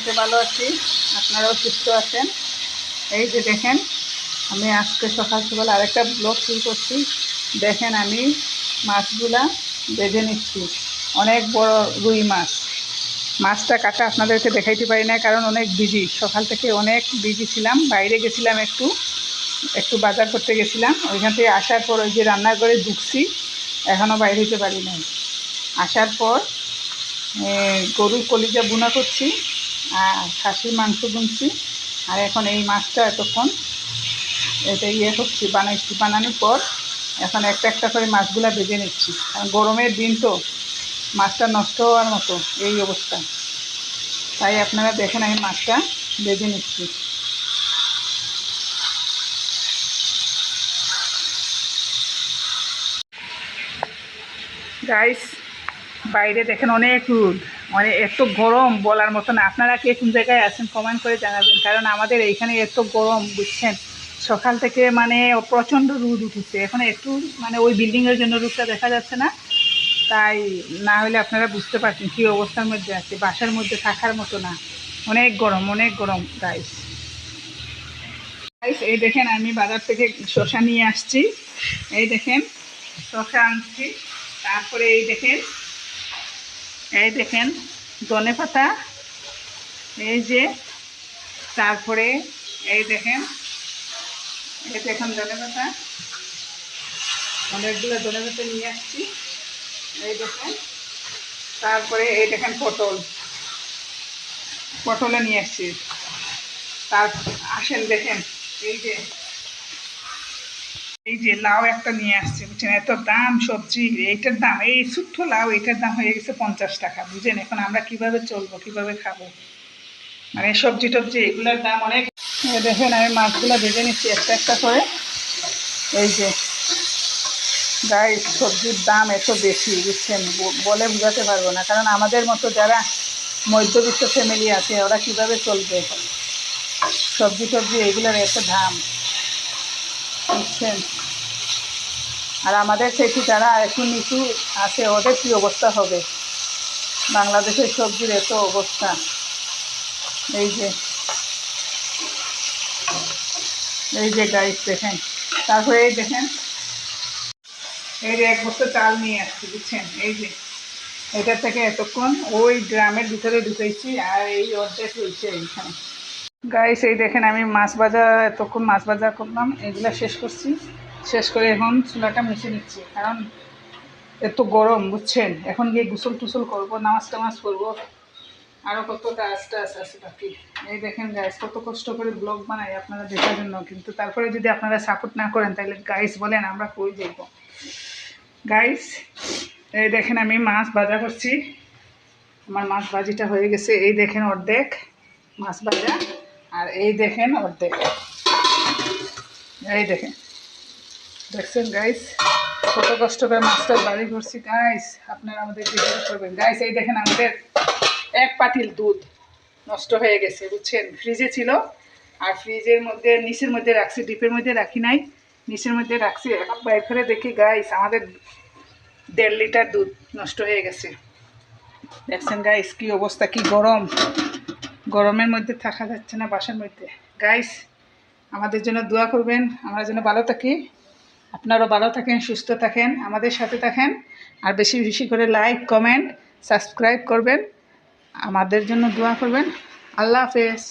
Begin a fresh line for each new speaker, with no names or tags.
যে ভালো আছি, আপনারাও সুস্থ আছেন। এই যে দেখেন, আমি আজকে সকাল সকাল আরেকটা ব্লগ শুরু করছি। দেখেন আমি মাছগুলা বেজে নিচ্ছি। অনেক বড় রুই মাছ। মাছটা কাটা আপনাদেরকে দেখাইতে পারি না, কারণ অনেক বিজি। সকাল থেকে অনেক বিজি ছিলাম, বাইরে গেছিলাম, একটু বাজার করতে গেছিলাম। ওইখান থেকে আসার পর ওই যে রান্নাঘরে ঢুকছি, এখনও বাইরে হতে পারি নাই। আসার পর গরুর কলিজা বুনা করছি আর খাসির মাংস বুনছি। আর এখন এই মাছটা এতক্ষণ এটা করছি, বানাইছি। বানানোর পর এখন একটা একটা করে মাছগুলা ভেজে নিচ্ছি, কারণ গরমের দিন তো মাছটা নষ্ট হওয়ার মতো এই অবস্থা। তাই আপনারা দেখেন আমি মাছটা ভেজে নিচ্ছি। গাইস, বাইরে দেখেন অনেক রোদ, মানে এত গরম বলার মতো না। আপনারা কে কোন জায়গায় আছেন কমেন্ট করে জানাবেন, কারণ আমাদের এইখানে এত গরম, বুঝছেন। সকাল থেকে মানে প্রচণ্ড রোদ উঠেছে। এখন একটু মানে ওই বিল্ডিংয়ের জন্য রোদটা দেখা যাচ্ছে না, তাই না হলে আপনারা বুঝতে পারছেন কী অবস্থার মধ্যে আছে। বাসার মধ্যে থাকার মতো না, অনেক গরম, অনেক গরম। গাইস গাইস এই দেখেন আমি বাজার থেকে শসা নিয়ে আসছি। এই দেখেন শসা আনছি। তারপরে এই দেখেন ধনেপাতা, এই যে। তারপরে এই দেখেন ধনেপাতা, অনেকগুলো ধনেপাতা নিয়ে আসছি। এই দেখেন। তারপরে এই দেখেন পটলে নিয়ে আসছি। তার আসেন দেখেন, এই যে লাউ একটা নিয়ে আসছে, বুঝছেন। এত দাম সবজি, এইটার দাম, এই ছোট্ট লাউ এটার দাম হয়ে গেছে 50 টাকা, বুঝছেন। এখন আমরা কিভাবে চলবো, কিভাবে খাবো, মানে সবজি টবজি এগুলোর দাম অনেক। দেখেন আমি মাছগুলো ভেজে নিচ্ছি একটা একটা করে। এই যে গাইস, সবজির দাম এত বেশি, বুঝছেন, বলে বোঝাতে পারবো না। কারণ আমাদের মতো যারা মধ্যবিত্ত ফ্যামিলি আছে, ওরা কিভাবে চলবে, সবজি টবজি এগুলোর এত দাম, বুঝছেন। আর আমাদের থেকে যারা একটু নিচু আছে, ওদের কী অবস্থা হবে। বাংলাদেশের সবজির এত অবস্থা। এই যে গাইস দেখেন। তারপরে এই দেখেন, এই যে 1 বস্তা চাল নিয়ে আসছি, বুঝছেন। এই যে এটা থেকে এতক্ষণ ওই ড্রামের ভিতরে ঢুকেছি, আর এই অর্ধেক রয়েছে এইখানে। গাইস এই দেখেন আমি এতক্ষণ মাছ ভাজা করলাম, এগুলো শেষ করছি। শেষ করে এখন চুলাটা মুছে নিচ্ছি, কারণ এত গরম, বুঝছেন। এখন গিয়ে গোসল টুসল করবো, নামাজ টামাজ করবো, আরও কত কাজ টাজ আছে বাকি। এই দেখেন গাইস, কত কষ্ট করে ব্লগ বানাই আপনারা দেখার জন্য, কিন্তু তারপরে যদি আপনারা সাপোর্ট না করেন, তাহলে গাইস বলেন আমরা কই যাইব। গাইস এই দেখেন আমি মাছ ভাজা করছি। আমার মাছ ভাজিটা হয়ে গেছে। এই দেখেন অর্ধেক মাছ ভাজা, আর এই দেখেন অর্ধেক। এই দেখছেন গাইস, কত কষ্ট করে মাছটা বাড়ি করছি। গাইস আপনারা আমাদের ভিডিও করবেন। গাইস এই দেখেন আমাদের 1 পাতিল দুধ নষ্ট হয়ে গেছে, বুঝছেন। ফ্রিজে ছিল, আর ফ্রিজের মধ্যে নিচের মধ্যে রাখছি, ডিপের মধ্যে রাখি নাই, নিচের মধ্যে রাখছি। এখন বাইর করে দেখি গাইস, আমাদের 1.5 লিটার দুধ নষ্ট হয়ে গেছে। দেখছেন গাইস কি অবস্থা, কি গরম, গরমের মধ্যে থাকা যাচ্ছে না বাসার মধ্যে। গাইস আমাদের জন্য দোয়া করবেন, আমরা যেন ভালো থাকি, আপনারাও ভালো থাকেন, সুস্থ থাকেন, আমাদের সাথে থাকেন। আর বেশি বেশি করে লাইক, কমেন্ট, সাবস্ক্রাইব করবেন, আমাদের জন্য দোয়া করবেন। আল্লাহ হাফেজ।